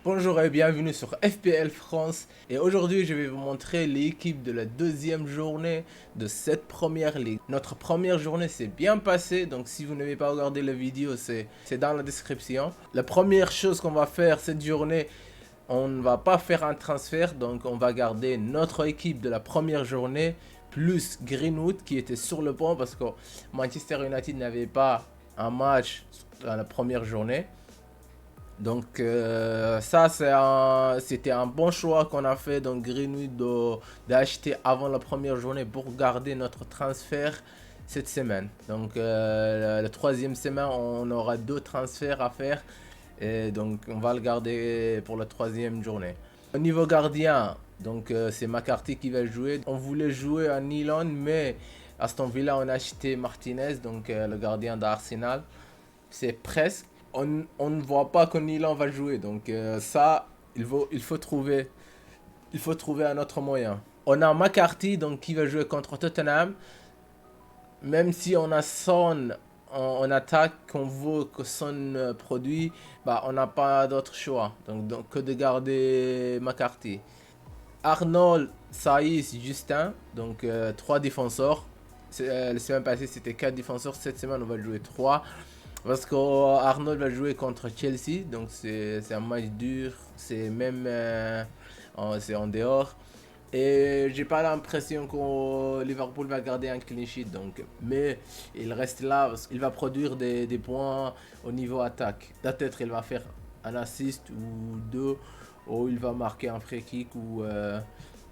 Bonjour et bienvenue sur FPL France et aujourd'hui je vais vous montrer l'équipe de la deuxième journée de cette première ligue. Notre première journée s'est bien passée, donc si vous n'avez pas regardé la vidéo c'est dans la description. La première chose qu'on va faire cette journée, on ne va pas faire un transfert, donc on va garder notre équipe de la première journée plus Greenwood qui était sur le banc parce que Manchester United n'avait pas un match dans la première journée. Donc ça c'était un bon choix qu'on a fait, donc Greenwood d'acheter avant la première journée pour garder notre transfert cette semaine. Donc la troisième semaine on aura 2 transferts à faire et donc on va le garder pour la troisième journée. Au niveau gardien, donc c'est McCarthy qui va jouer. On voulait jouer à Milan mais Aston Villa on a acheté Martinez, donc le gardien d'Arsenal. C'est presque. On ne voit pas que Milan va jouer, donc ça il faut trouver un autre moyen. On a McCarthy donc qui va jouer contre Tottenham. Même si on a Son en attaque, qu'on veut que Son produit, bah on n'a pas d'autre choix donc que de garder McCarthy. Arnold, Saïs, Justin, donc 3 défenseurs. La semaine passée c'était 4 défenseurs, cette semaine on va jouer 3. Parce qu'Arnold va jouer contre Chelsea, donc c'est un match dur, c'est même c'est en dehors. Et j'ai pas l'impression que Liverpool va garder un clean sheet, donc, mais il reste là parce qu'il va produire des points au niveau attaque. Peut-être il va faire un assist ou 2, ou il va marquer un free kick ou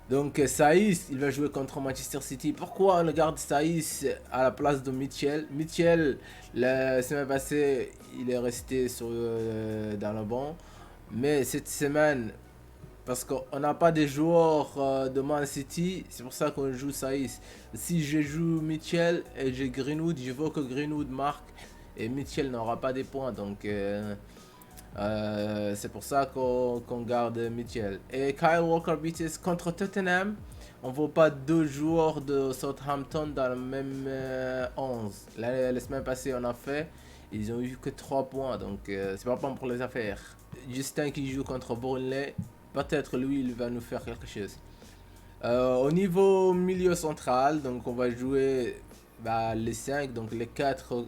donc Saïs, il va jouer contre Manchester City. Pourquoi on garde Saïs à la place de Mitchell? Mitchell, la semaine passée, il est resté dans le banc. Mais cette semaine, parce qu'on n'a pas des joueurs de Man City, c'est pour ça qu'on joue Saïs. Si je joue Mitchell et j'ai Greenwood, je veux que Greenwood marque. Et Mitchell n'aura pas des points. Donc c'est pour ça qu'on garde Mitchell. Et Kyle Walker-Peters contre Tottenham, on ne voit pas 2 joueurs de Southampton dans le même 11. La semaine passée on a fait, ils ont eu que 3 points, donc c'est pas bon pour les affaires. Justin qui joue contre Burnley, peut-être lui il va nous faire quelque chose. Au niveau milieu central, donc on va jouer les 5, donc les 4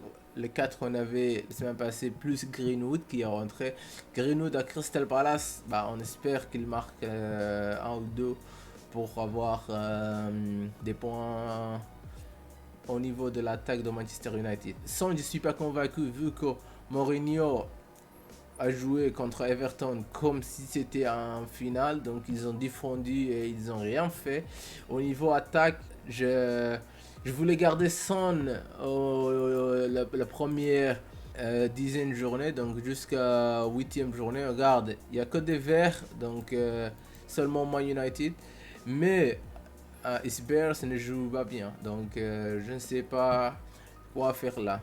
on avait la semaine passée plus Greenwood qui est rentré. Greenwood à Crystal Palace, on espère qu'il marque 1 ou 2 pour avoir des points au niveau de l'attaque de Manchester United. Sans, je suis pas convaincu vu que Mourinho a joué contre Everton comme si c'était un final, donc ils ont défendu et ils n'ont rien fait. Au niveau attaque, je voulais garder Son la première dizaine de journées, donc jusqu'à 8e journée. Regarde, il n'y a que des verts, donc seulement Man United. Mais Spurs ne joue pas bien, donc je ne sais pas quoi faire là.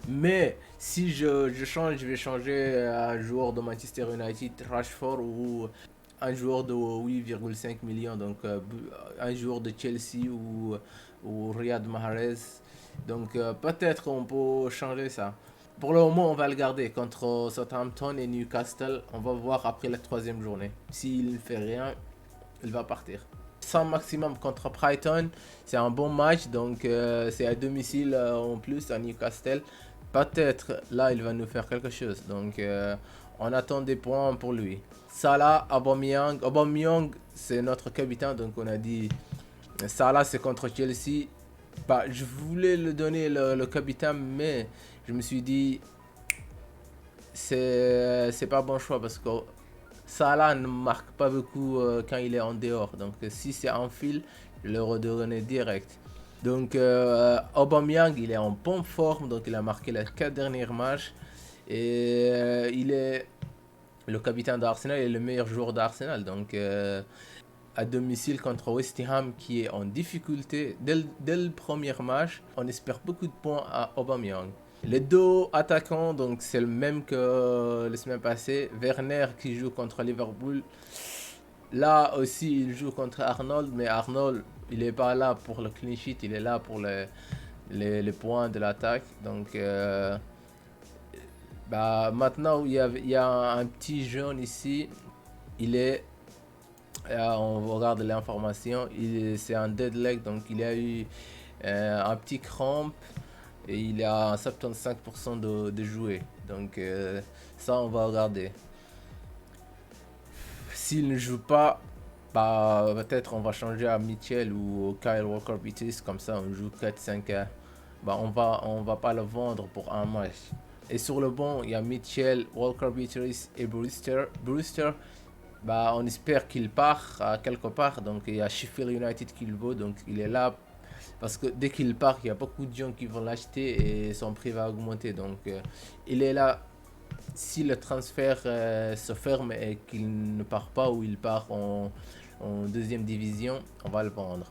Mais si je change, je vais changer un joueur de Manchester United, Rashford, ou un joueur de 8,5 millions, donc un joueur de Chelsea ou Riyad Mahrez. Donc peut-être on peut changer ça. Pour le moment, on va le garder contre Southampton et Newcastle. On va voir après la 3e journée. S'il ne fait rien, il va partir. 100 maximum contre Brighton, c'est un bon match, donc c'est à domicile en plus à Newcastle. Peut-être là il va nous faire quelque chose, donc on attend des points pour lui. Salah, Aubameyang c'est notre capitaine, donc on a dit Salah c'est contre Chelsea. Je voulais le donner le capitaine, mais je me suis dit c'est pas bon choix parce que Salah ne marque pas beaucoup quand il est en dehors. Donc si c'est en fil, je le redonne direct. Donc Aubameyang, il est en bonne forme. Donc il a marqué les 4 derniers matchs. Et il est le capitaine d'Arsenal et le meilleur joueur d'Arsenal. Donc à domicile contre West Ham qui est en difficulté dès le premier match. On espère beaucoup de points à Aubameyang. Les 2 attaquants, donc c'est le même que la semaine passée. Werner qui joue contre Liverpool. Là aussi, il joue contre Arnold, mais Arnold, il n'est pas là pour le clean sheet, il est là pour les points de l'attaque. Donc Bah, maintenant, il y a un petit jaune ici. Il est. On regarde l'information. C'est un dead leg, donc il a eu un petit cramp et il a 75% de jouer. Donc, ça, on va regarder. S'il ne joue pas, bah, peut-être on va changer à Mitchell ou Kyle Walker-Peters. Comme ça, on joue 4-5. Bah, on va pas le vendre pour un match. Et sur le banc, il y a Mitchell, Walker-Peters et Brewster. Bah, on espère qu'il part quelque part. Donc, il y a Sheffield United qui le vaut. Donc, il est là. Parce que dès qu'il part, il y a beaucoup de gens qui vont l'acheter et son prix va augmenter. Donc, il est là. Si le transfert se ferme et qu'il ne part pas ou il part en deuxième division, on va le vendre.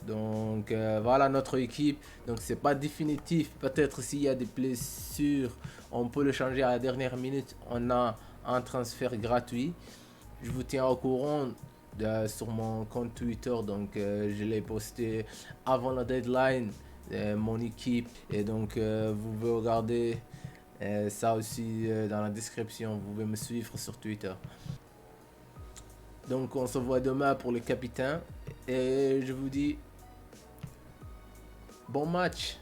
Donc voilà notre équipe. Donc c'est pas définitif. Peut-être s'il y a des blessures, on peut le changer à la dernière minute. On a un transfert gratuit. Je vous tiens au courant sur mon compte Twitter. Donc je l'ai posté avant la deadline. Mon équipe. Et donc vous pouvez regarder ça aussi dans la description. Vous pouvez me suivre sur Twitter. Donc on se voit demain pour le capitaine. Et je vous dis bon match.